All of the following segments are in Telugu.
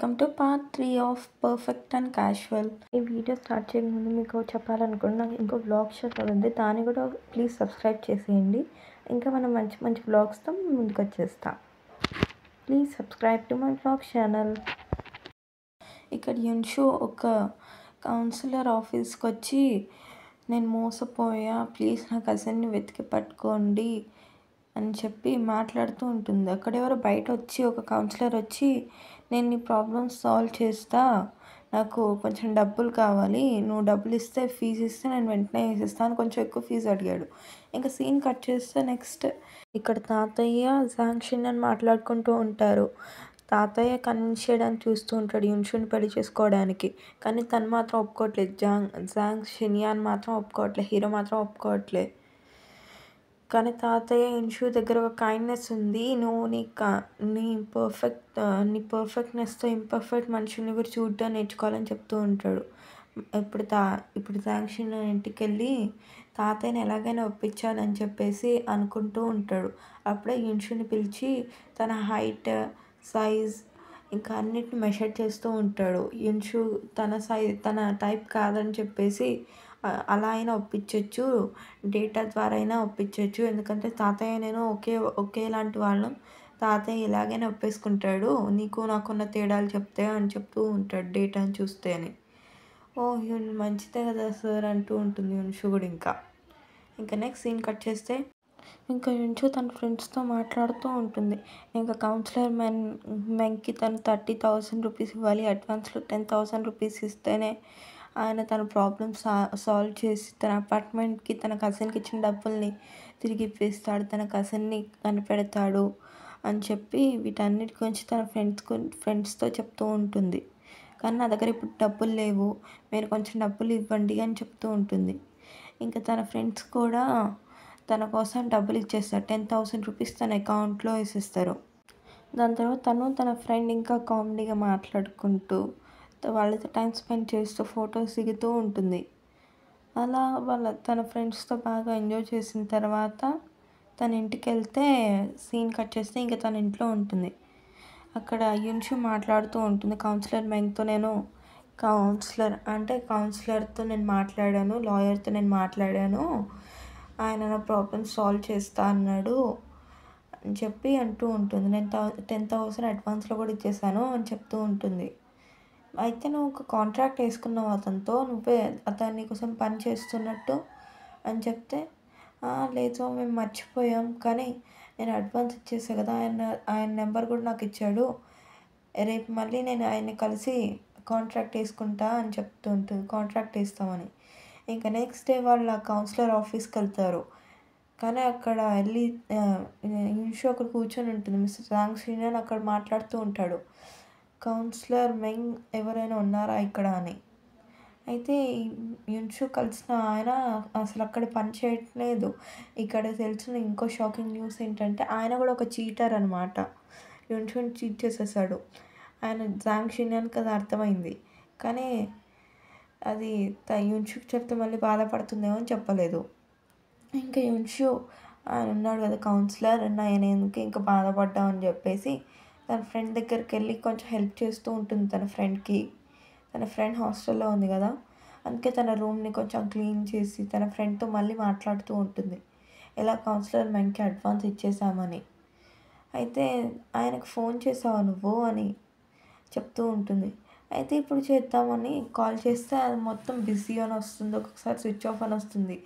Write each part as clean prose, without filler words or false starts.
Welcome to part 3 of perfect and casual. ఈ వీడియో స్టార్ట్ చేయక ముందు మీకు చెప్పాలనుకున్నా ఇంకో వ్లాగ్ ఛానల్ ఉంది, దాన్ని కూడా ప్లీజ్ సబ్స్క్రైబ్ చేసేయండి. ఇంకా మనం మంచి మంచి వ్లాగ్స్తో ముందుకు వచ్చేస్తాం. Please subscribe to my vlog channel. ఇక్కడ యున్షు ఒక కౌన్సిలర్ ఆఫీస్కి వచ్చి, నేను మోసపోయా, ప్లీజ్ నా కజిన్ని వెతికి పట్టుకోండి అని చెప్పి మాట్లాడుతూ ఉంటుంది. అక్కడ ఎవరో బయట వచ్చి ఒక కౌన్సిలర్ వచ్చి, నేను నీ ప్రాబ్లమ్స్ సాల్వ్ చేస్తా, నాకు కొంచెం డబ్బులు కావాలి, నువ్వు డబ్బులు ఇస్తే ఫీజు ఇస్తే నేను వెంటనే వేసేస్తాను, కొంచెం ఎక్కువ ఫీజు అడిగాడు. ఇంకా సీన్ కట్ చేస్తే నెక్స్ట్ ఇక్కడ తాతయ్య జాంగ్షన్ అని మాట్లాడుకుంటూ ఉంటారు. తాతయ్య కన్విన్స్ చేయడానికి చూస్తూ ఉంటాడు యున్షుని పెళ్లి చేసుకోవడానికి, కానీ తను మాత్రం ఒప్పుకోవట్లేదు. జాంగ్ షిన్యాన్ మాత్రం ఒప్పుకోవట్లేదు, హీరో మాత్రం ఒప్పుకోవట్లేదు. కానీ తాతయ్య యున్షు దగ్గర ఒక కైండ్నెస్ ఉంది, నువ్వు నీ పర్ఫెక్ట్నెస్తో ఇంపర్ఫెక్ట్ మనుషుల్ని కూడా చూడడం నేర్చుకోవాలని చెప్తూ ఉంటాడు. ఇప్పుడు జాంగ్షన్ ఇంటికి వెళ్ళి తాతయ్యని ఎలాగైనా ఒప్పించాలని చెప్పేసి అనుకుంటూ ఉంటాడు. అప్పుడే యున్షుని పిలిచి తన హైట్, సైజ్ ఇంకా అన్నిటిని మెషర్ చేస్తూ ఉంటాడు. యున్షు తన టైప్ కాదని చెప్పేసి అలా అయినా ఒప్పించవచ్చు, డేటా ద్వారా అయినా ఒప్పించవచ్చు, ఎందుకంటే తాతయ్య నేను ఒకేలాంటి వాళ్ళం, తాతయ్య ఇలాగైనా ఒప్పేసుకుంటాడు, నీకు నాకున్న తేడాలు చెప్తే అని చెప్తూ ఉంటాడు డేటాని చూస్తే అని. మంచిదే కదా సార్ అంటూ ఉంటుంది యున్షు కూడా. ఇంకా నెక్స్ట్ సీన్ కట్ చేస్తే ఇంకా యున్షు తన ఫ్రెండ్స్తో మాట్లాడుతూ ఉంటుంది. ఇంకా కౌన్సిలర్ మెన్కి తను 30,000 రూపీస్ ఇవ్వాలి, అడ్వాన్స్లో 10,000 రూపీస్ ఇస్తేనే ఆయన తన ప్రాబ్లమ్స్ సాల్వ్ చేసి తన అపార్ట్మెంట్కి తన కజిన్కి ఇచ్చిన డబ్బుల్ని తిరిగి ఇప్పిస్తాడు, తన కజిన్ని కనిపెడతాడు అని చెప్పి వీటన్నిటి గురించి తన ఫ్రెండ్స్తో చెప్తూ ఉంటుంది. కానీ నా దగ్గర ఇప్పుడు డబ్బులు లేవు, మీరు కొంచెం డబ్బులు ఇవ్వండి అని చెప్తూ ఉంటుంది. ఇంకా తన ఫ్రెండ్స్ కూడా తన కోసం డబ్బులు ఇచ్చేస్తారు, 10,000 రూపీస్ తన అకౌంట్లో వేసేస్తారు. దాని తర్వాత తన ఫ్రెండ్ ఇంకా కామెడీగా మాట్లాడుకుంటూ వాళ్ళతో టైం స్పెండ్ చేస్తూ ఫొటోస్ దిగుతూ ఉంటుంది. అలా తన ఫ్రెండ్స్తో బాగా ఎంజాయ్ చేసిన తర్వాత తన ఇంటికి వెళ్తే సీన్ కట్ చేస్తే ఇంకా తన ఇంట్లో ఉంటుంది. అక్కడ యున్షు మాట్లాడుతూ ఉంటుంది కౌన్సిలర్ మెంగ్తో, నేను కౌన్సిలర్తో నేను మాట్లాడాను, లాయర్తో నేను మాట్లాడాను, ఆయన నా ప్రాబ్లమ్స్ సాల్వ్ చేస్తా అన్నాడు అని చెప్పి అంటూ ఉంటుంది. నేను 10,000 అడ్వాన్స్లో కూడా ఇచ్చేసాను అని చెప్తూ ఉంటుంది. అయితే నువ్వు ఒక కాంట్రాక్ట్ వేసుకున్నావు అతనితో, నువ్వే అతను నీకోసం పని చేస్తున్నట్టు అని చెప్తే, లేదు మేము మర్చిపోయాం, కానీ నేను అడ్వాన్స్ ఇచ్చేసా కదా, ఆయన నెంబర్ కూడా నాకు ఇచ్చాడు, రేపు మళ్ళీ నేను ఆయన్ని కలిసి కాంట్రాక్ట్ వేసుకుంటా అని చెప్తూ ఉంటుంది, కాంట్రాక్ట్ వేస్తామని. ఇంకా నెక్స్ట్ డే వాళ్ళ కౌన్సిలర్ ఆఫీస్కి వెళ్తారు. కానీ అక్కడ వెళ్ళి యున్షు అక్కడ కూర్చొని ఉంటుంది. మిస్టర్ జాంగ్షన్ అక్కడ మాట్లాడుతూ ఉంటాడు, కౌన్సిలర్ మెంగ్ ఎవరైనా ఉన్నారా ఇక్కడ అని. అయితే యున్షు కలిసిన ఆయన అసలు అక్కడ పని చేయట్లేదు. ఇక్కడ తెలిసిన ఇంకో షాకింగ్ న్యూస్ ఏంటంటే ఆయన కూడా ఒక చీటర్ అనమాట, యున్షుని చీట్ చేసేసాడు. ఆయన జాంగ్షన్యానికి అది అర్థమైంది, కానీ అది యున్షుకి చెప్తే మళ్ళీ బాధపడుతుందేమో అని చెప్పలేదు. ఇంకా యున్షు ఆయన ఉన్నాడు కదా కౌన్సిలర్, ఆయన ఎందుకు ఇంకా బాధపడ్డాం అని చెప్పేసి తన ఫ్రెండ్ దగ్గరికి వెళ్ళి కొంచెం హెల్ప్ చేస్తూ ఉంటుంది తన ఫ్రెండ్కి. తన ఫ్రెండ్ హాస్టల్లో ఉంది కదా, అందుకే తన రూమ్ని కొంచెం క్లీన్ చేసి తన ఫ్రెండ్తో మళ్ళీ మాట్లాడుతూ ఉంటుంది, ఎలా కౌన్సిలర్ మెంగ్కి అడ్వాన్స్ ఇచ్చేసామని. అయితే ఆయనకు ఫోన్ చేసావా నువ్వు అని చెప్తూ ఉంటుంది. అయితే ఇప్పుడు చేద్దామని కాల్ చేస్తే అది మొత్తం బిజీ అని వస్తుంది, ఒక్కొక్కసారి స్విచ్ ఆఫ్ అని వస్తుంది.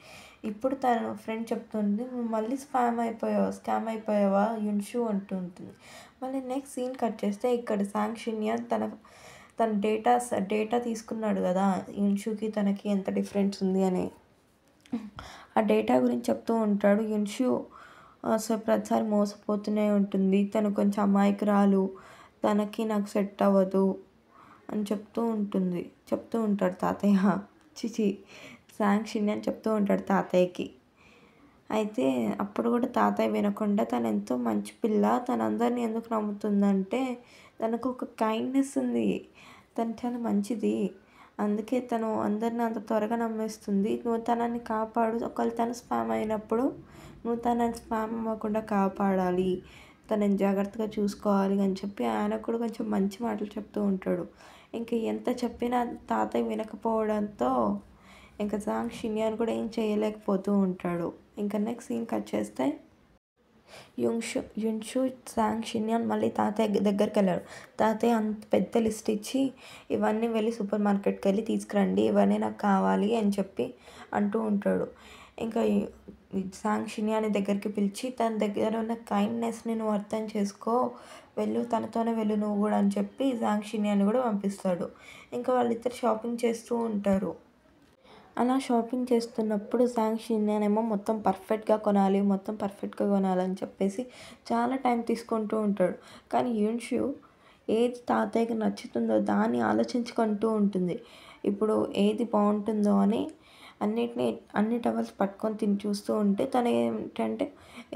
ఇప్పుడు తన ఫ్రెండ్ చెప్తుంది, నువ్వు మళ్ళీ స్కామ్ అయిపోయావా యున్షు అంటూ ఉంటుంది. మళ్ళీ నెక్స్ట్ సీన్ కట్ చేస్తే ఇక్కడ జాంగ్షన్యాన్ తన డేటా తీసుకున్నాడు కదా, యున్షుకి తనకి ఎంత డిఫరెన్స్ ఉంది అని, ఆ డేటా గురించి చెప్తూ ఉంటాడు. యున్షు అసలు ప్రతిసారి మోసపోతూనే ఉంటుంది, తను కొంచెం అమాయకురాలు, నాకు సెట్ అవ్వదు అని చెప్తూ ఉంటాడు తాతయ్య. జాంగ్షన్యాన్ చెప్తూ ఉంటాడు తాతయ్యకి. అయితే అప్పుడు కూడా తాతయ్య వినకుండా, తను ఎంతో మంచి పిల్ల, తను అందరినీ ఎందుకు నమ్ముతుందంటే తనకు ఒక కైండ్నెస్ ఉంది, తను చాలా మంచిది, అందుకే తను అందరిని అంత త్వరగా నమ్మేస్తుంది, నువ్వు తనని కాపాడు, ఒకవేళ తను స్పామ్ అయినప్పుడు నువ్వు తనని స్పామ్ అవ్వకుండా కాపాడాలి, తనని జాగ్రత్తగా చూసుకోవాలి అని చెప్పి ఆయనకు కూడా కొంచెం మంచి మాటలు చెప్తూ ఉంటాడు. ఇంక ఎంత చెప్పినా తాతయ్య వినకపోవడంతో ఇంక జాంగ్ షిన్యాన్ కూడా ఏం చేయలేకపోతూ ఉంటాడు. ఇంకా నెక్స్ట్ సీన్ కట్ చేస్తే యున్షు జాంగ్ షిన్యాన్ మళ్ళీ తాతయ్య దగ్గరికెళ్ళాడు. తాతయ్య అంత పెద్ద లిస్ట్ ఇచ్చి ఇవన్నీ వెళ్ళి సూపర్ మార్కెట్‌కి వెళ్ళి తీసుకురండి, ఇవన్నీ నాకు కావాలి అని చెప్పి అంటూ ఉంటాడు. ఇంకా జాంగ్ షిన్యాన్ని దగ్గరికి పిలిచి తన దగ్గర ఉన్న కైండ్‌నెస్‌ని నువ్వు అర్థం చేసుకో, వెళ్ళు తనతోనే వెళ్ళు నువ్వు కూడా అని చెప్పి జాంగ్ షిన్యాన్ని కూడా పంపిస్తాడు. ఇంకా వాళ్ళిద్దరు షాపింగ్ చేస్తూ ఉంటారు. అలా షాపింగ్ చేస్తున్నప్పుడు జాంగ్ షిన్యాన్ ఏమో మొత్తం పర్ఫెక్ట్‌గా కొనాలి, మొత్తం పర్ఫెక్ట్‌గా కొనాలని చెప్పేసి చాలా టైం తీసుకుంటూ ఉంటాడు. కానీ యున్షు ఏది తాతయ్యకి నచ్చుతుందో దాన్ని ఆలోచించుకుంటూ ఉంటుంది. ఇప్పుడు ఏది బావుంటుందో అని అన్ని టవల్స్ పట్టుకొని చూస్తూ ఉంటే తను ఏంటంటే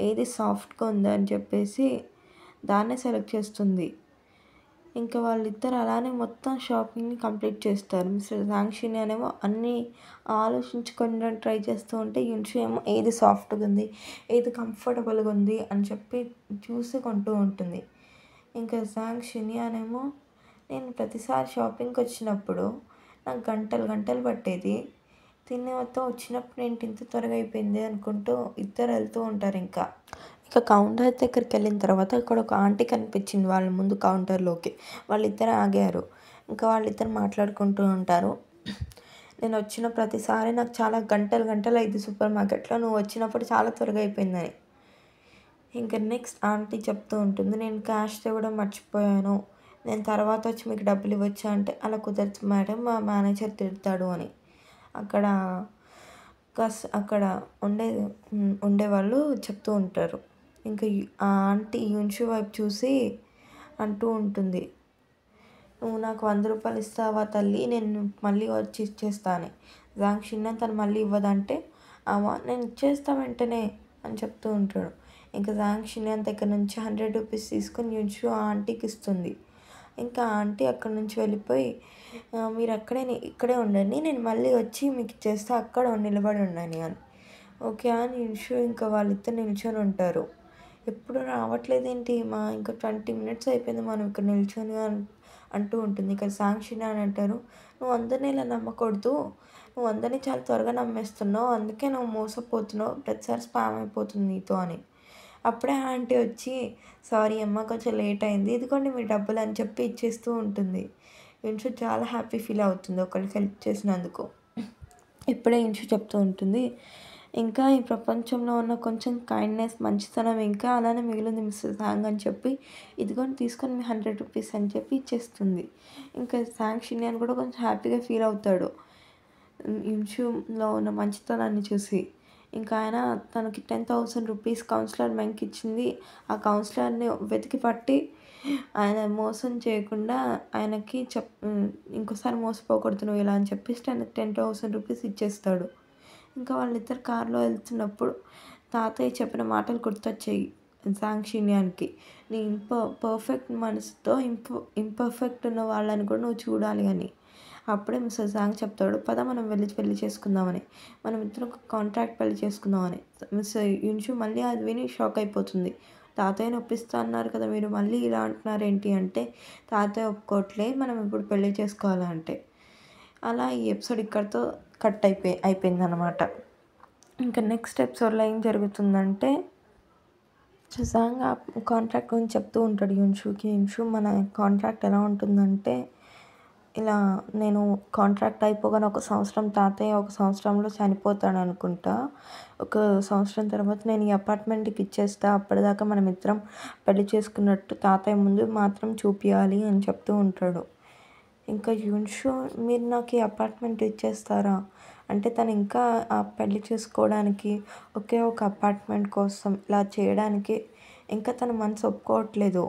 ఏది సాఫ్ట్‌గా ఉందో అని చెప్పేసి దాన్నే సెలెక్ట్ చేస్తుంది. ఇంకా వాళ్ళిద్దరు అలానే మొత్తం షాపింగ్‌ని కంప్లీట్ చేస్తారు. మిస్టర్ జాంగ్ షిన్యాన్ ఏమో అన్నీ ఆలోచించుకొని ట్రై చేస్తూ ఉంటే యున్షు ఏమో ఏది సాఫ్ట్‌గా ఉంది, ఏది కంఫర్టబుల్‌గా ఉంది అని చెప్పి చూసి కొంటూ ఉంటుంది. ఇంకా జాంగ్ షిన్యాన్ ఏమో నేను ప్రతిసారి షాపింగ్‌కి వచ్చినప్పుడు నాకు గంటలు గంటలు పట్టేది. తినేతో వచ్చినప్పుడు ఏంటి ఇంత త్వరగా అయిపోయింది అనుకుంటూ ఇద్దరు వెళ్తూ ఉంటారు ఇంకా. ఇక కౌంటర్ దగ్గరికెళ్ళిన తర్వాత అక్కడ ఒక ఆంటీ కనిపించింది వాళ్ళ ముందు కౌంటర్‌లోకి. వాళ్ళిద్దరు ఆగారు. ఇంకా వాళ్ళిద్దరు మాట్లాడుకుంటూ ఉంటారు. నేను వచ్చిన ప్రతిసారి నాకు చాలా గంటలు గంటలు అయ్యిద్ది సూపర్ మార్కెట్‌లో. నువ్వు వచ్చినప్పుడు చాలా త్వరగా అయిపోయిందని. ఇంకా నెక్స్ట్ ఆంటీ చెప్తూ ఉంటుంది. నేను క్యాష్ తేవడం మర్చిపోయాను. నేను తర్వాత వచ్చి మీకు డబ్బులు ఇవ్వచ్చా అంటే, అలా కుదరదు మేడం మా మేనేజర్ తిడతాడు అని. అక్కడ అక్కడ ఉండేవాళ్ళు చెప్తూ ఉంటారు. ఇంక ఆ ఆంటీ యున్షు వైపు చూసి అంటూ ఉంటుంది. నువ్వు నాకు రూ. 100 ఇస్తావా తల్లి? నేను మళ్ళీ వచ్చి ఇచ్చేస్తా అని. జాంగ్ షిన్యాన్ తను మళ్ళీ ఇవ్వదంటే, నేను ఇచ్చేస్తా వెంటనే అని చెప్తూ ఉంటాడు. ఇంకా జాంగ్ షిన్యాన్ దగ్గర నుంచి రూ. 100 తీసుకొని యున్షు ఆ ఆంటీకి ఇస్తుంది. ఇంకా ఆంటీ అక్కడి నుంచి వెళ్ళిపోయి మీరు ఇక్కడే ఉండండి, నేను మళ్ళీ వచ్చి మీకు ఇచ్చేస్తా, అక్కడ నిలబడి ఉండండి అని. ఓకే అని యున్షు ఇంకా వాళ్ళిద్దరు నిల్చొని ఉంటారు. ఎప్పుడు రావట్లేదేంటి ఇంకా 20 మినిట్స్ అయిపోయింది మనం ఇక్కడ నిల్చొని అంటూ ఉంటుంది. ఇక్కడ జాంగ్ షిన్యాన్ అంటారు, నువ్వు అందరిని ఇలా నమ్మకూడదు, నువ్వు అందరినీ చాలా త్వరగా నమ్మేస్తున్నావు, అందుకే నువ్వు మోసపోతున్నావు, ప్రతిసారి స్పామ్ అయిపోతుంది నీతో అని. అప్పుడే ఆంటీ వచ్చి సారీ అమ్మ కొంచెం లేట్ అయింది, ఇదిగోండి మీ డబ్బులు అని చెప్పి ఇచ్చేస్తూ ఉంటుంది. యున్షు చాలా హ్యాపీ ఫీల్ అవుతుంది ఒకరికి హెల్ప్ చేసినందుకు. ఇప్పుడే యున్షు చెప్తూ ఉంటుంది, ఇంకా ఈ ప్రపంచంలో ఉన్న కొంచెం కైండ్నెస్, మంచితనం ఇంకా అలానే మిగిలింది మిస్టర్ జాంగ్ అని చెప్పి ఇదిగోండి తీసుకొని మీ రూ. 100 అని చెప్పి ఇచ్చేస్తుంది. ఇంకా జాంగ్ షిన్యాన్ కూడా కొంచెం హ్యాపీగా ఫీల్ అవుతాడు యున్షులో ఉన్న మంచితనాన్ని చూసి. ఇంకా ఆయన తనకి రూ. 10,000 కౌన్సిలర్ మెంగ్‌కి ఇచ్చింది. ఆ కౌన్సిలర్‌ని వెతికి పట్టి ఆయన మోసం చేయకుండా ఆయనకి ఇంకోసారి మోసపోకూడదు నువ్వు ఇలా అని చెప్పేసి ఆయనకి రూ. 10,000 ఇచ్చేస్తాడు. ఇంకా వాళ్ళిద్దరు కార్‌లో వెళ్తున్నప్పుడు తాతయ్య చెప్పిన మాటలు గుర్తొచ్చాయి జాంగ్ షిన్యాన్‌కి. నీ పర్ఫెక్ట్ మనసుతో ఇంపర్ఫెక్ట్ ఉన్న వాళ్ళని కూడా నువ్వు చూడాలి అని. అప్పుడే మిస్టర్ జాంగ్ చెప్తాడు, పద మనం వెళ్ళి పెళ్లి చేసుకుందామని. మనం ఇద్దరం ఒక కాంట్రాక్ట్ పెళ్లి చేసుకుందామని. మిస్టర్ యున్షు మళ్ళీ అది విని షాక్ అయిపోతుంది. తాతయ్యని ఒప్పిస్తా అన్నారు కదా మీరు, మళ్ళీ ఇలా అంటున్నారేంటి అంటే, తాతయ్య ఒప్పుకోవట్లే, మనం ఇప్పుడు పెళ్లి చేసుకోవాలంటే. అలా ఈ ఎపిసోడ్ ఇక్కడితో కట్ అయిపోయిందనమాట. ఇంకా నెక్స్ట్ ఎపిసోడ్లో ఏం జరుగుతుందంటే, జాంగ్ ఆ కాంట్రాక్ట్ గురించి చెప్తూ ఉంటాడు యున్షుకి. యున్షు మన కాంట్రాక్ట్ ఎలా ఉంటుందంటే, ఇలా నేను కాంట్రాక్ట్ అయిపోగానే 1 సంవత్సరం తాతయ్య 1 సంవత్సరంలో చనిపోతాడు అనుకుంటా. 1 సంవత్సరం తర్వాత నేను ఈ అపార్ట్మెంట్‌కి ఇచ్చేస్తా. అప్పటిదాకా మనం ఇద్దరం పెళ్లి చేసుకున్నట్టు తాతయ్య ముందు మాత్రం చూపియాలి అని చెప్తూ ఉంటాడు. ఇంకా యున్షు మీరు నాకు ఈ అపార్ట్మెంట్ ఇచ్చేస్తారా అంటే, తను ఇంకా ఆ పెళ్లి చేసుకోవడానికి ఒకే ఒక అపార్ట్మెంట్ కోసం ఇలా చేయడానికి ఇంకా తన మనసు ఒప్పుకోవట్లేదు.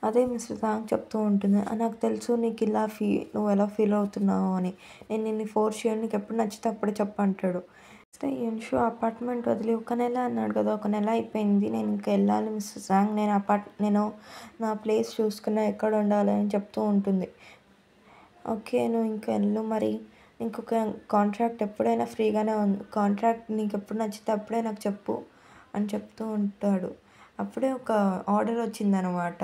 అదే మిస్టర్ జాంగ్ చెప్తూ ఉంటుంది, నాకు తెలుసు నువ్వు ఎలా ఫీల్ అవుతున్నావు అని. నేను నిన్ను ఫోర్స్ చేయను, నీకు ఎప్పుడు నచ్చితే అప్పుడు చెప్పు అంటాడు. నెక్స్ట్ యున్షు అపార్ట్మెంట్ వదిలి 1 నెల అన్నాడు కదా, 1 నెల అయిపోయింది, నేను ఇంకా వెళ్ళాలి మిస్టర్ జాంగ్, నేను నా ప్లేస్ చూసుకున్నా ఎక్కడ ఉండాలి అని చెప్తూ ఉంటుంది. ఓకే నువ్వు ఇంకా వెళ్ళు మరి, ఇంకొక కాంట్రాక్ట్ ఎప్పుడైనా ఫ్రీగానే ఉంది, కాంట్రాక్ట్ నీకు ఎప్పుడు నచ్చితే అప్పుడే నాకు చెప్పు అని చెప్తూ ఉంటాడు. అప్పుడే ఒక ఆర్డర్ వచ్చిందనమాట.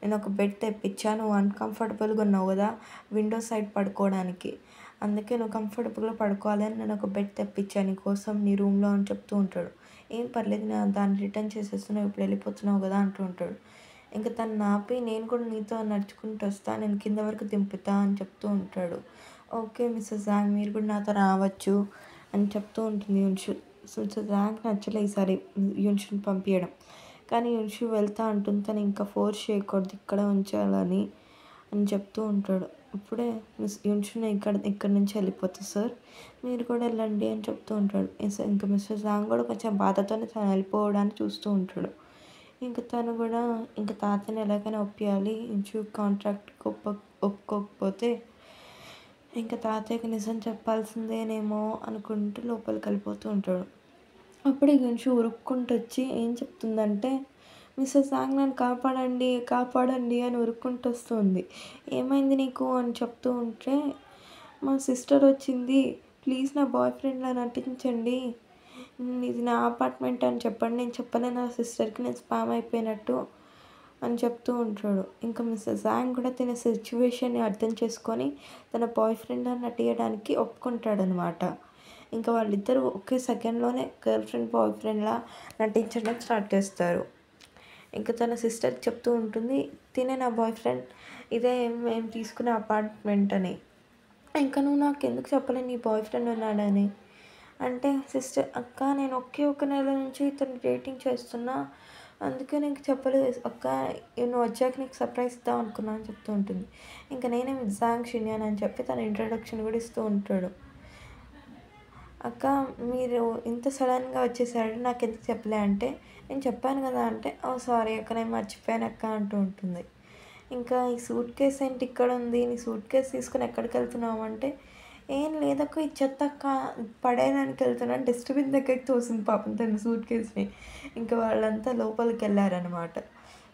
నేను ఒక బెడ్ తెప్పించా, నువ్వు అన్‌కంఫర్టబుల్‌గా ఉన్నావు కదా విండో సైడ్ పడుకోవడానికి. అందుకే నువ్వు కంఫర్టబుల్‌గా పడుకోవాలి అని నేను ఒక బెడ్ తెప్పించా నీకోసం నీ రూమ్‌లో అని చెప్తూ ఉంటాడు. ఏం పర్లేదు దాన్ని రిటర్న్ చేసేస్తున్నావు ఇప్పుడు వెళ్ళిపోతున్నావు కదా అంటూ ఉంటాడు. ఇంక తను ఆపి నేను కూడా నీతో నడుచుకుంటూ వస్తా, నేను కింద వరకు దింపుతా అని చెప్తూ ఉంటాడు. ఓకే మిసెస్ జాంగ్ మీరు కూడా నాతో రావచ్చు అని చెప్తూ ఉంటుంది యున్షు. మిసెస్ జాంగ్‌కి నచ్చలే ఈసారి యున్షుని పంపియడం. కానీ యున్షు వెళ్తా అంటుంది. తను ఇంకా ఫోర్స్ చేయకూడదు ఇక్కడే ఉంచాలని అని చెప్తూ ఉంటాడు. అప్పుడే యున్షుని ఇక్కడి నుంచి వెళ్ళిపోతా సార్, మీరు కూడా వెళ్ళండి అని చెప్తూ ఉంటాడు. ఇంకా మిస్టర్ జాంగ్ కూడా కొంచెం బాధతోనే తను వెళ్ళిపోవడానికి చూస్తూ ఉంటాడు. ఇంకా తను కూడా ఇంకా తాతని ఎలాగైనా ఒప్పియాలి, యున్షు కాంట్రాక్ట్‌కి ఒప్పుకోకపోతే ఇంకా తాతయ్యకి నిజం చెప్పాల్సిందేనేమో అనుకుంటూ లోపలికి వెళ్ళిపోతూ ఉంటాడు. అప్పుడే యున్షు ఉరుక్కుంటూ వచ్చి ఏం చెప్తుందంటే, మిసెస్ జాంగ్ నన్ను కాపాడండి, కాపాడండి అని ఉరుక్కుంటూ వస్తుంది. ఏమైంది నీకు అని చెప్తూ ఉంటే, మా సిస్టర్ వచ్చింది, ప్లీజ్ నా బాయ్ ఫ్రెండ్‌లా నటించండి, ఇది నా అపార్ట్మెంట్ అని చెప్పండి, నేను చెప్పలేను నా సిస్టర్‌కి నేను స్పామ్ అయిపోయినట్టు అని చెప్తూ ఉంటాడు. ఇంకా మిసెస్ జాంగ్ కూడా తన సిచ్యువేషన్‌ని అర్థం చేసుకొని తన బాయ్ ఫ్రెండ్‌లా నటియడానికి ఒప్పుకుంటాడనమాట. ఇంకా వాళ్ళిద్దరూ ఒకే సెకండ్‌లోనే గర్ల్ ఫ్రెండ్, బాయ్ ఫ్రెండ్‌లా నటించడం స్టార్ట్ చేస్తారు. ఇంకా తన సిస్టర్‌కి చెప్తూ ఉంటుంది, తినే నా బాయ్ ఫ్రెండ్, ఇదే మేము తీసుకునే అపార్ట్మెంట్ అని. ఇంకా నువ్వు నాకెందుకు చెప్పలేదు నీ బాయ్ ఫ్రెండ్ ఉన్నాడని. అంటే సిస్టర్, అక్క నేను ఒకే ఒక నెల నుంచి ఇతన్ని డేటింగ్ చేస్తున్నా, అందుకే నీకు చెప్పలేదు అక్క, నువ్వు వచ్చాక నీకు సర్ప్రైజ్ ఇద్దాం అనుకున్నా అని చెప్తూ ఉంటుంది. ఇంకా నేనే జాంగ్ షిన్యాన్ అని చెప్పి తన ఇంట్రడక్షన్ కూడా ఇస్తూ ఉంటాడు. అక్క మీరు ఇంత సడన్‌గా వచ్చేసారు నాకెందుకు చెప్పలే అంటే, నేను చెప్పాను కదా అంటే, ఓహ్! సారీ అక్క నేను మర్చిపోయాను అక్క అంటూ ఉంటుంది. ఇంకా ఈ సూట్ కేస్ ఏంటి ఇక్కడ ఉంది, నీ సూట్ కేస్ తీసుకొని ఎక్కడికెళ్తున్నావు అంటే, ఏం లేదక్క ఇది చెత్త అక్క పడేయడానికి వెళ్తున్నాను డస్ట్‌బిన్ దగ్గరికి తోసింది పాపం తన సూట్ కేస్‌ని. ఇంకా వాళ్ళంతా లోపలికెళ్లారనమాట.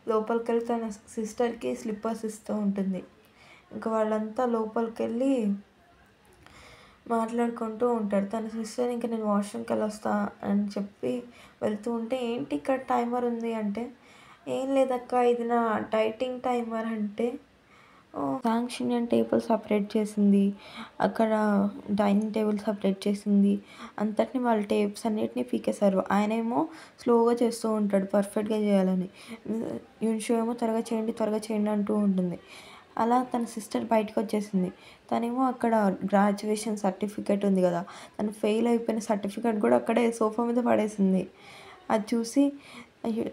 లోపలికెళ్ళి తన సిస్టర్‌కి స్లిప్పర్స్ ఇస్తూ ఉంటుంది. ఇంకా వాళ్ళంతా లోపలికెళ్ళి మాట్లాడుకుంటూ ఉంటారు. తన సిస్టర్ ఇంక నేను వాష్‌రూమ్‌కెళ్ళొస్తా అని చెప్పి వెళ్తూ ఉంటే, ఏంటి ఇక్కడ టైమర్ ఉంది అంటే, ఏం లేదక్క ఇది నా డైటింగ్ టైమర్ అంటే, ఫంక్షన్ టేబుల్ సెపరేట్ చేసింది. అక్కడ డైనింగ్ టేబుల్ సెపరేట్ చేసింది. అంతటిని వాళ్ళ టేప్స్ అన్నిటిని పీకేశారు. ఆయనేమో స్లోగా చేస్తూ ఉంటాడు పర్ఫెక్ట్‌గా చేయాలని. యున్షు ఏమో త్వరగా చేయండి అంటూ ఉంటుంది. అలా తన సిస్టర్ బయటకొచ్చేసింది. తనేమో అక్కడ గ్రాడ్యుయేషన్ సర్టిఫికేట్ ఉంది గదా! తను ఫెయిల్ అయిపోయిన సర్టిఫికేట్ గూడా అక్కడే సోఫా మీద పడేసింది. అది చూసి అయ్యో!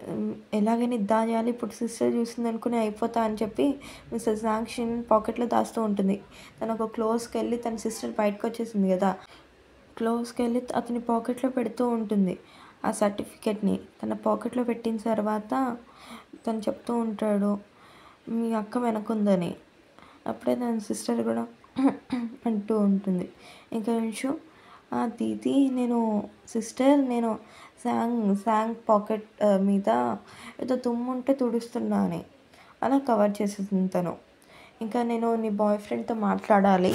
ఎలాగైనా ఇది దాయాలి ఇప్పుడు సిస్టర్ చూసిందనుకుని అయిపోతా అని చెప్పి మిసెస్ జాంగ్ పాకెట్‌లో దాస్తూ ఉంటుంది. తను ఒక క్లోజ్‌కెళ్ళి తన సిస్టర్ బయటకొచ్చేసింది గదా! క్లోజ్‌కెళ్ళి అతని పాకెట్‌లో పెడుతూ ఉంటుంది. ఆ సర్టిఫికేట్‌ని తన పాకెట్‌లో పెట్టిన తర్వాత తను చెప్తూ ఉంటాడు, మీ అక్క వెనకుందని. అప్పుడే తన సిస్టర్ కూడా అంటూ ఉంటుంది. ఇంకా యున్షు, దీది నేను సిస్టర్ నేను సాంగ్ పాకెట్ మీద ఏదో దుమ్ముంటే తుడుస్తున్నా అని. అలా కవర్ చేసేసింది తను. ఇంకా నేను నీ బాయ్ ఫ్రెండ్‌తో మాట్లాడాలి,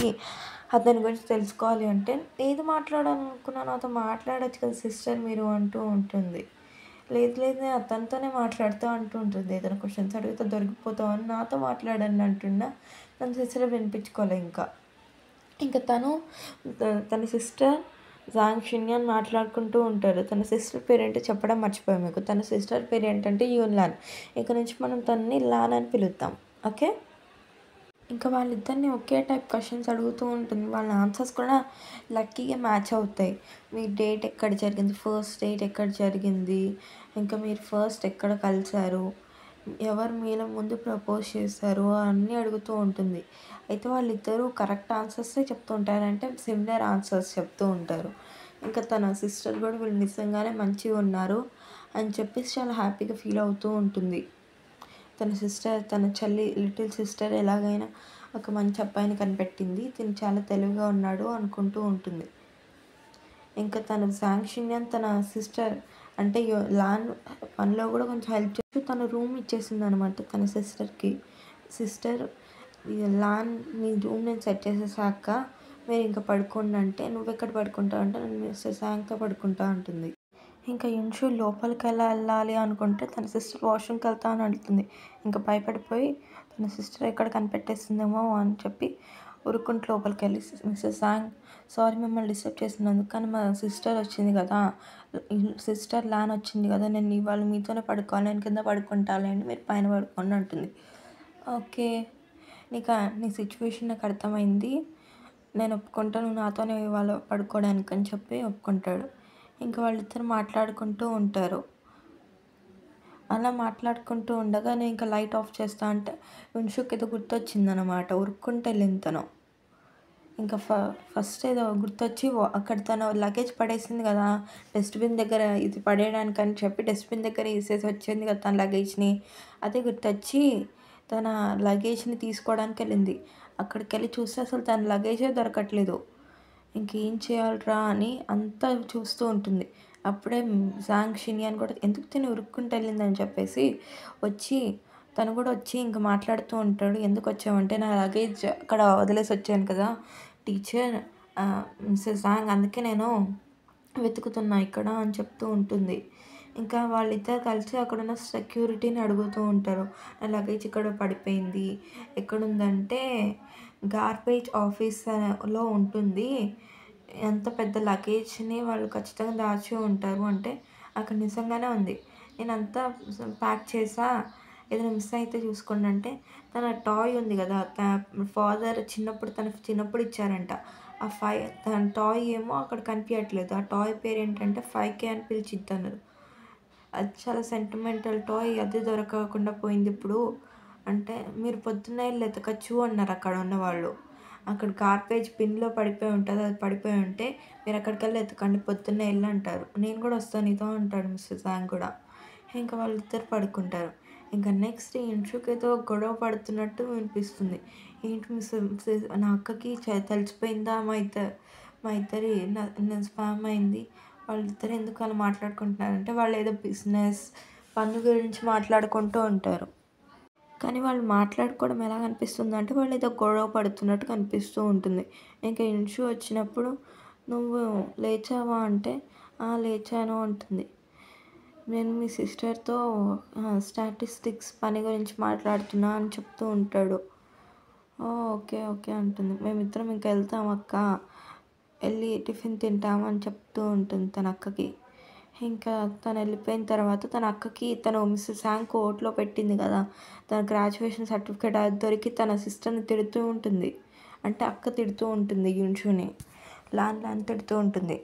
అతని గురించి తెలుసుకోవాలి అంటే, ఏది మాట్లాడాలనుకున్నా నాతో మాట్లాడొచ్చు కదా సిస్టర్ మీరు అంటూ ఉంటుంది. లేదు లేదు నేను అతనితోనే మాట్లాడుతా అంటూ ఉంటుంది. ఏదైనా క్వెషన్స్ అడిగితే దొరికిపోతావు అని నాతో మాట్లాడండి అంటున్నా. తన సిస్టర్ వినిపించుకోలే ఇంకా. ఇంకా తన సిస్టర్ జాంగ్ షిన్యాన్ మాట్లాడుకుంటూ ఉంటారు. తన సిస్టర్ పేరేంటో చెప్పడం మర్చిపోయాను మీకు. తన సిస్టర్ పేరు ఏంటంటే యూన్‌లాన్. ఇక నుంచి మనం తనని లాన్ అని పిలుద్దాం. ఓకే. ఇంకా వాళ్ళిద్దరిని ఒకే టైప్ క్వెషన్స్ అడుగుతూ ఉంటుంది. వాళ్ళ ఆన్సర్స్ కూడా లక్కీగా మ్యాచ్ అవుతాయి. మీ డేట్ ఎక్కడ జరిగింది? ఫస్ట్ డేట్ ఎక్కడ జరిగింది? ఇంకా మీరు ఫస్ట్ ఎక్కడ కలిసారు? ఎవరు మీలో ముందు ప్రపోజ్ చేశారు? అన్నీ అడుగుతూ ఉంటుంది. అయితే వాళ్ళిద్దరూ కరెక్ట్ ఆన్సర్సే చెప్తూ ఉంటారు. అంటే సిమిలర్ ఆన్సర్స్ చెప్తూ ఉంటారు. ఇంకా తన సిస్టర్ కూడా వీళ్ళు నిజంగానే మంచిగా ఉన్నారు అని చెప్పేసి చాలా హ్యాపీగా ఫీల్ అవుతూ ఉంటుంది. తన లిటిల్ సిస్టర్ ఎలాగైనా ఒక మంచి అబ్బాయిని కనిపెట్టింది. తిను చాలా తెలివిగా ఉన్నాడు అనుకుంటూ ఉంటుంది. ఇంకా తను జాంగ్ షిన్యాన్ తన సిస్టర్ అంటే లాన్ పనిలో కూడా కొంచెం హెల్ప్ చేస్తూ తన రూమ్ ఇచ్చేసిందనమాట తన సిస్టర్‌కి. సిస్టర్ లాన్ నీ రూమ్ నేను సెట్ చేసేసాక మీరు ఇంకా పడుకోండి అంటే, నువ్వెక్కడ పడుకుంటావు అంటే, నేను మిస్టర్ జాంగ్‌తో పడుకుంటా అంటుంది. ఇంకా యున్షు లోపలికెలా వెళ్ళాలి అనుకుంటే తన సిస్టర్ వాష్‌రూమ్‌కి వెళ్తా అని అడుగుతుంది. ఇంక భయపడిపోయి తన సిస్టర్ ఎక్కడ కనిపెట్టేసిందేమో అని చెప్పి ఉరుక్కుంటూ లోపలికెళ్ళి మిసెస్ జాంగ్ సారీ మిమ్మల్ని డిస్టర్బ్ చేసినందుకు. కానీ మా సిస్టర్ వచ్చింది కదా! సిస్టర్ లాన్ వచ్చింది కదా! నేను ఇవాళ మీతోనే పడుకోవాలి. నేను కింద పడుకుంటాలేండి. మీరు పైన పడుకోండి అంటుంది. ఓకే. నీ సిట్యుయేషన్ నాకు అర్థమైంది. నేను ఒప్పుకుంటా. నువ్వు నాతోనే ఇవాళ పడుకోవడానికి అని చెప్పి ఒప్పుకుంటాడు. ఇంకా వాళ్ళిద్దరు మాట్లాడుకుంటూ ఉంటారు. అలా మాట్లాడుకుంటూ ఉండగా నేను ఇంకా లైట్ ఆఫ్ చేస్తా అంటే యున్షుకి ఏదో గుర్తొచ్చిందనమాట. ఉరుక్కుంటూ వెళ్ళింది తను. ఇంకా ఫస్ట్ ఏదో గుర్తొచ్చి అక్కడ తను లగేజ్ పడేసింది కదా! డస్ట్‌బిన్ దగ్గర ఇది పడేయడానికని చెప్పి డస్ట్‌బిన్ దగ్గర ఏసేసి వచ్చింది కదా తన లగేజ్‌ని. అదే గుర్తొచ్చి తన లగేజ్‌ని తీసుకోవడానికెళ్ళింది. అక్కడికెళ్ళి చూస్తే అసలు తన లగేజే దొరకట్లేదు. ఇంకేం చేయాలిరా అని అంతా చూస్తూ ఉంటుంది. అప్పుడే జాంగ్ షిన్యాన్ కూడా ఎందుకు తిను ఉరుక్కుంటూ వెళ్ళిందని చెప్పేసి వచ్చి తను కూడా వచ్చి ఇంక మాట్లాడుతూ ఉంటాడు. ఎందుకొచ్చావంటే నా లగేజ్ అక్కడ వదిలేసి వచ్చాను కదా టీచర్ మిసెస్ జాంగ్ అందుకే నేను వెతుకుతున్నా ఇక్కడ అని చెప్తూ ఉంటుంది. ఇంకా వాళ్ళిద్దరు కలిసి అక్కడున్న సెక్యూరిటీని అడుగుతూ ఉంటారు. నా లగేజ్ ఇక్కడ పడిపోయింది. ఎక్కడుందంటే గార్బేజ్ ఆఫీస్ లో ఉంటుంది. ఎంత పెద్ద లగేజ్‌ని వాళ్ళు ఖచ్చితంగా దాచి ఉంటారు అంటే, అక్కడ నిజంగానే ఉంది. నేనంతా ప్యాక్ చేశా. ఏదైనా మిస్ అయితే చూసుకోండి అంటే, తన టాయ్ ఉంది గదా! ఫాదర్ చిన్నప్పుడు ఇచ్చారంట. తన టాయ్ ఏమో అక్కడ కనిపియట్లేదు. ఆ టాయ్ పేరేంటంటే 5K అని పిలిచిద్దన్నారు. అది చాలా సెంటిమెంటల్ టాయ్ అది దొరకకుండా పోయిందిప్పుడు. అంటే, మీరు పొద్దున్నే ఎళ్లి ఎతకచ్చు అన్నారు అక్కడ ఉన్నవాళ్ళు. అక్కడ గార్బేజ్ బిన్‌లో పడిపోయి ఉంటది. అది పడిపోయి ఉంటే మీరక్కడికెళ్ళి ఎతకండి పొద్దున్నే ఎళ్లి అంటారు. నేను గూడా వస్తా నీతో అంటాడు మిస్టర్ జాంగ్ గూడా. ఇంక వాళ్ళిద్దరు పడుకుంటారు. ఇంక నెక్స్ట్ ఇన్షుకేదో గొడవ పడుతున్నట్టు వినిపిస్తుంది. ఏంటి నా అక్కకి తెలిసిపోయిందా మా ఇద్దరి స్పామ్ అయింది. వాళ్ళిద్దరు ఎందుకు అలా మాట్లాడుకుంటున్నారంటే వాళ్ళేదో బిజినెస్ పన్ను గురించి మాట్లాడుకుంటూ ఉంటారు. కానీ వాళ్ళు మాట్లాడుకోవడం ఎలా కనిపిస్తుందంటే వాళ్ళేదో గొడవ పడుతున్నట్టు కనిపిస్తూ ఉంటుంది. ఇంక ఇన్షు వచ్చినప్పుడు "నువ్వు లేచావా?" అంటే "ఆ! లేచాను" అంటుంది. "నేను మీ సిస్టర్‌తో స్టాటిస్టిక్స్ పని గురించి మాట్లాడుతున్నా" అని చెప్తూ ఉంటాడు. "ఓహ్! ఓకే. ఓకే" అంటుంది. "మేమిద్దరం ఇంక వెళ్తాం అక్క. ఎళ్లి టిఫిన్ తింటాము" అని చెప్తూ ఉంటుంది తన అక్కకి. ఇంకా తను వెళ్ళిపోయిన తర్వాత తన అక్కకి తను మిసెస్ హాంగ్ కోర్ట్‌లో పెట్టింది కదా! తన గ్రాడ్యుయేషన్ సర్టిఫికేట్ అది దొరికి తన సిస్టర్‌ని తిడుతూ ఉంటుంది. అంటే అక్క తిడుతూ ఉంటుంది యున్షుని. లాన్ తిడుతూ ఉంటుంది.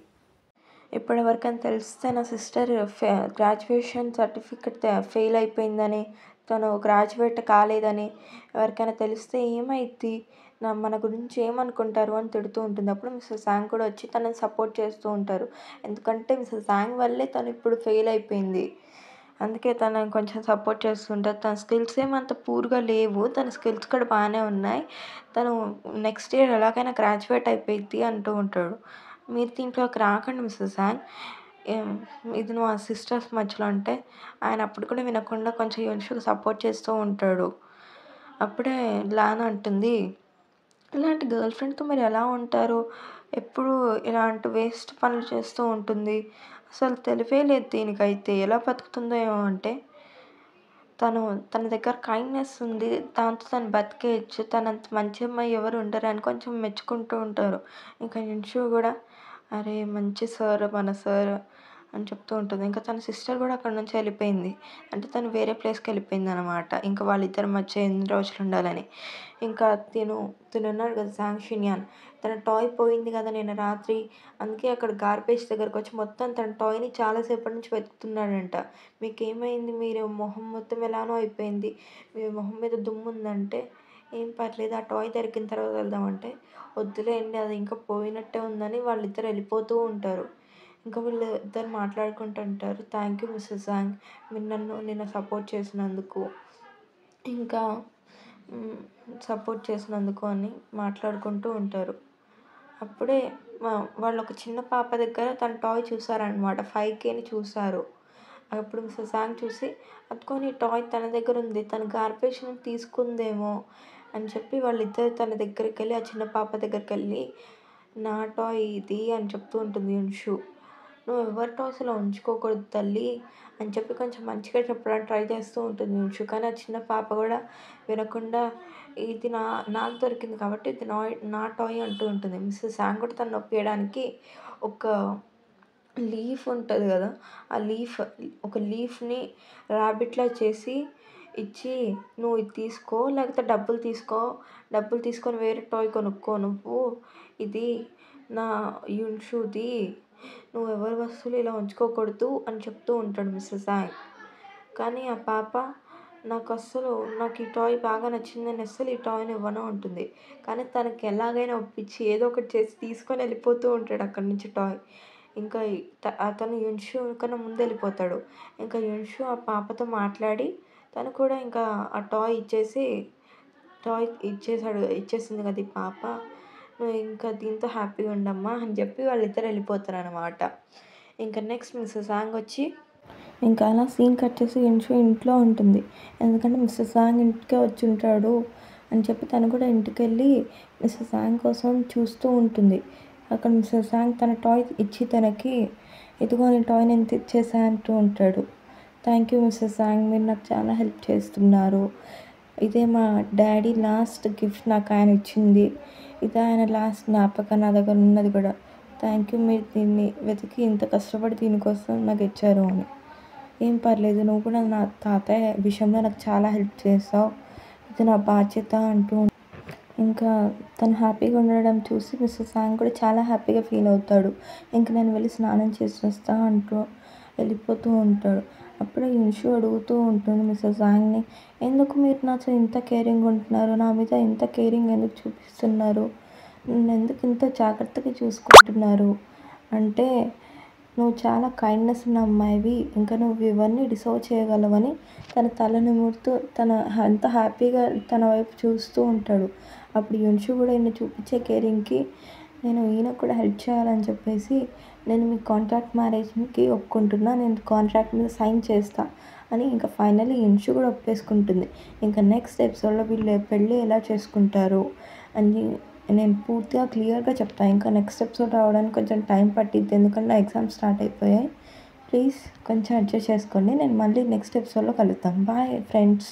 ఇప్పుడెవరికైనా తెలిస్తే నా సిస్టర్ గ్రాడ్యుయేషన్ సర్టిఫికేట్ ఫెయిల్ అయిపోయిందని, తను గ్రాడ్యుయేట్ కాలేదని ఎవరికైనా తెలిస్తే ఏమైద్ది? మన గురించి ఏమనుకుంటారు అని తిడుతూ ఉంటుంది. అప్పుడు మిసెస్ జాంగ్ కూడా వచ్చి తనని సపోర్ట్ చేస్తూ ఉంటారు. ఎందుకంటే మిసెస్ జాంగ్ వల్లే తను ఇప్పుడు ఫెయిల్ అయిపోయింది. అందుకే తనని కొంచెం సపోర్ట్ చేస్తుంటారు. తన స్కిల్స్ ఏమంత పూర్‌గా లేవు. తన స్కిల్స్ కూడా బానే ఉన్నాయి. తను నెక్స్ట్ ఇయర్ ఎలాగైనా గ్రాడ్యుయేట్ అయిపోయిద్ది అంటూ ఉంటాడు. మీరు దీంట్లోకి రాకండి మిసెస్ జాంగ్. ఏం ఇది మా సిస్టర్స్ మధ్యలో అంటే, ఆయన అప్పుడు కూడా వినకుండా కొంచెం యున్షుకి సపోర్ట్ చేస్తూ ఉంటాడు. అప్పుడే లానా అంటుంది, "ఇలాంటి గర్ల్ ఫ్రెండ్‌తో మీరు ఎలా ఉంటారు? ఎప్పుడూ ఇలాంటి వేస్ట్ పనులు చేస్తూ ఉంటుంది. అసలు తెలివే లేదు దీనికైతే. ఎలా బతుకుతుందో ఏమో" అంటే, తన దగ్గర కైండ్‌నెస్ ఉంది. దాంతో తను బతికేయచ్చు. తనంత మంచి అమ్మాయి ఎవరు ఉండరని కొంచెం మెచ్చుకుంటూ ఉంటారు. ఇంకా యున్షు గూడా అరే! మంచి సార్ మన సార్ అని చెప్తూ ఉంటుంది. ఇంకా తన సిస్టర్ గూడా అక్కడి నుంచి వెళ్ళిపోయింది. అంటే తను వేరే ప్లేస్‌కెళ్ళిపోయిందనమాట. ఇంకా వాళ్ళిద్దరి మధ్య ఎన్ని రోజులుండాలని. ఇంకా తినున్నాడు కదా జాంగ్ షిన్యాన్. తన టాయ్ పోయింది కదా నిన్న రాత్రి. అందుకే అక్కడ గార్బేజ్ దగ్గరకొచ్చి మొత్తం తన టాయ్‌ని చాలా సేపటి నుంచి వెతుకుతున్నాడంట. "మీకేమైంది? మీరు మొహం మొత్తం ఎలానో అయిపోయింది. మీ మొహం మీద దుమ్ముందంటే" "ఏం పర్లేదు ఆ టాయ్ దొరికిన తర్వాత వెళ్దామంటే" "వద్దులేండి అది ఇంకా పోయినట్టే ఉందని" వాళ్ళిద్దరు వెళ్ళిపోతూ ఉంటారు. ఇంకా వీళ్ళు ఇద్దరు మాట్లాడుకుంటుంటారు. "Thank you Mrs Zhang. మీరు నిన్న సపోర్ట్ చేసినందుకు. ఇంకా సపోర్ట్ చేసినందుకు" అని మాట్లాడుకుంటూ ఉంటారు. అప్పుడే వాళ్ళొక చిన్న పాప దగ్గర తన టాయ్ చూసారనమాట. 5Kని చూసారు. అప్పుడు మిసెస్ జాంగ్ చూసి, "అదిగో నీ టాయ్ తన దగ్గరుంది. తను గార్బేజ్ నుంచి తీసుకుందేమో" అని చెప్పి వాళ్ళిద్దరు తన దగ్గరికెళ్ళి ఆ చిన్న పాప దగ్గరికెళ్ళి, "నా టాయ్ ఇది" అని చెప్తూ ఉంటుంది యున్షు. నువ్వు ఎవరి టాయ్స్ ఇలా ఉంచుకోకూడదు తల్లి అని చెప్పి కొంచెం మంచిగా చెప్పడానికి ట్రై చేస్తూ ఉంటుంది యున్షు. కానీ ఆ చిన్న పాప కూడా వినకుండా ఇది నాకు దొరికింది కాబట్టి ఇది నా టాయ్ అంటూ ఉంటుంది. మిసెస్ యాంగ్ కూడా తనని ఒప్పియడానికి ఒక లీఫ్ ఉంటది గదా! ఆ ఒక లీఫ్‌ని రాబిట్‌లా చేసి ఇచ్చి, "నువ్వు ఇది తీసుకో, లేకపోతే డబ్బులు తీసుకొని వేరే టాయ్ కొనుక్కో నువ్వు. ఇది నా యున్షుది. నువ్వు ఎవరి వస్తువులు ఇలా ఉంచుకోకూడదు" అని చెప్తూ ఉంటాడు మిస్టర్ యాంగ్. కానీ ఆ పాప నాకు ఈ టాయ్ బాగా నచ్చింది. నేను అస్సలు ఈ టాయ్‌ని ఇవ్వను అంటుంది. కానీ తనకి ఎలాగైనా ఒప్పించి ఏదో ఒకటి చేసి తీసుకొని వెళ్ళిపోతూ ఉంటాడు అక్కడి నుంచి టాయ్. ఇంకా అతను యున్షు కన్నా ముందు వెళ్ళిపోతాడు. ఇంకా యున్షు ఆ పాపతో మాట్లాడి తను కూడా ఇంకా ఆ ఇచ్చేసింది కదా ఈ పాప. నువ్వు ఇంకా దీంతో హ్యాపీగా ఉండమ్మా అని చెప్పి వాళ్ళిద్దరు వెళ్ళిపోతారనమాట. ఇంకా నెక్స్ట్ మిసెస్ యాంగ్ వచ్చి ఇంకా అలా సీన్ కట్ చేసి యున్షు ఇంట్లో ఉంటుంది. ఎందుకంటే మిస్టర్ యాంగ్ ఇంటికే వచ్చి ఉంటాడు అని చెప్పి తను కూడా ఇంటికెళ్ళి మిస్సెస్ యాంగ్ కోసం చూస్తూ ఉంటుంది. అక్కడ మిస్సెస్ యాంగ్ తన టాయ్ ఇచ్చి తనకి, "ఇదిగో నీ టాయ్ నేను తెచ్చేసా" అంటూ ఉంటాడు. "థ్యాంక్ యూ మిస్సెస్ యాంగ్, మీరు నాకు చాలా హెల్ప్ చేస్తున్నారు. ఇదే మా డాడీ లాస్ట్ గిఫ్ట్ నాకు ఆయన ఇచ్చింది. ఇదే ఆయన లాస్ట్ జ్ఞాపకం నా దగ్గర ఉన్నది కూడా. థ్యాంక్ యూ, మీరు దీన్ని వెతికి ఇంత కష్టపడి దీనికోసం నాకు ఇచ్చారు" అని. "ఏం పర్లేదు, నువ్వు కూడా నా తాతయ్య విషయంలో నాకు చాలా హెల్ప్ చేసావు. ఇది నా బాధ్యత" అంటూ ఇంకా తను హ్యాపీగా ఉండడం చూసి మిస్సెస్ యాంగ్ కూడా చాలా హ్యాపీగా ఫీల్ అవుతాడు. ఇంక నేను వెళ్ళి స్నానం చేసి వస్తా అంటూ వెళ్ళిపోతూ ఉంటాడు. అప్పుడే యున్షు అడుగుతూ ఉంటుంది మిస్సెస్ యాంగ్‌ని, "ఎందుకు మీరు నాతో ఇంత కేరింగ్ ఉంటున్నారు? నా మీద ఇంత కేరింగ్ ఎందుకు చూపిస్తున్నారు? నన్నెందుకు ఇంత జాగ్రత్తగా చూసుకుంటున్నారు? అంటే నువ్వు చాలా కైండ్‌నెస్ ఉన్న అమ్మాయివి. ఇంకా నువ్వు ఇవన్నీ డిజర్వ్ చేయగలవని" తన తల నిమురుతూ ఎంత హ్యాపీగా తన వైపు చూస్తూ ఉంటాడు. అప్పుడు యున్షు కూడా ఈయన చూపించే కేరింగ్‌కి నేను ఈయనకు కూడా హెల్ప్ చేయాలని చెప్పేసి, "నేను మీ కాంట్రాక్ట్ మ్యారేజ్‌కి ఒప్పుకుంటున్నా. నేను కాంట్రాక్ట్ మీద సైన్ చేస్తా" అని ఇంకా ఫైనల్లీ యున్షు కూడా ఒప్పేసుకుంటుంది. ఇంకా నెక్స్ట్ ఎపిసోడ్‌లో వీళ్ళు పెళ్ళి ఎలా చేసుకుంటారు అని నేను పూర్తిగా క్లియర్‌గా చెప్తాను. ఇంకా నెక్స్ట్ ఎపిసోడ్ రావడానికి కొంచెం టైం పట్టిద్ది. ఎందుకంటే నా ఎగ్జామ్స్ స్టార్ట్ అయిపోయాయి. ప్లీజ్ కొంచెం అడ్జస్ట్ చేసుకోండి. నేను మళ్ళీ నెక్స్ట్ ఎపిసోడ్‌లో కలుద్దాం. Bye friends.